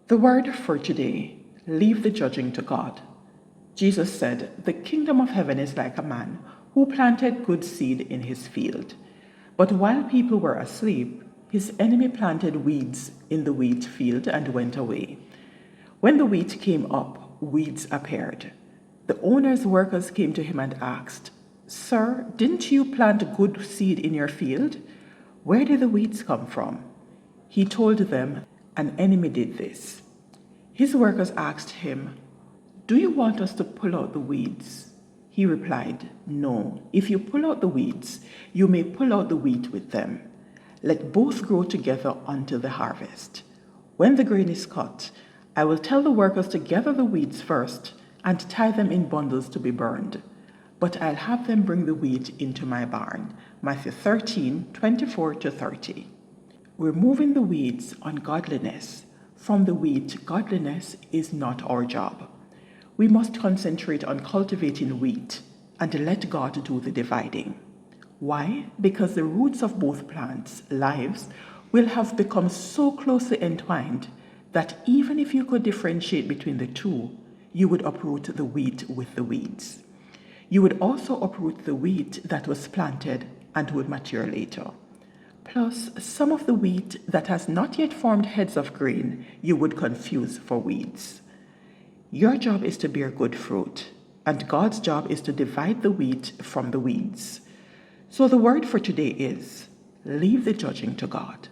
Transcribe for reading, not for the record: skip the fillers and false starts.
The word for today, leave the judging to God. Jesus said, "The kingdom of heaven is like a man who planted good seed in his field. But while people were asleep, his enemy planted weeds in the wheat field and went away. When the wheat came up, weeds appeared. The owner's workers came to him and asked, 'Sir, didn't you plant good seed in your field? Where did the weeds come from?' He told them, 'An enemy did this.' His workers asked him, 'Do you want us to pull out the weeds?' He replied, 'No. If you pull out the weeds, you may pull out the wheat with them. Let both grow together until the harvest. When the grain is cut, I will tell the workers to gather the weeds first and tie them in bundles to be burned. But I'll have them bring the wheat into my barn.'" Matthew 13:24-30. Removing the weeds, ungodliness, from the wheat, godliness, is not our job. We must concentrate on cultivating wheat and let God do the dividing. Why? Because the roots of both plants' lives will have become so closely entwined that even if you could differentiate between the two, you would uproot the wheat with the weeds. You would also uproot the wheat that was planted and would mature later. Plus, some of the wheat that has not yet formed heads of grain you would confuse for weeds. Your job is to bear good fruit, and God's job is to divide the wheat from the weeds. So the word for today is, leave the judging to God.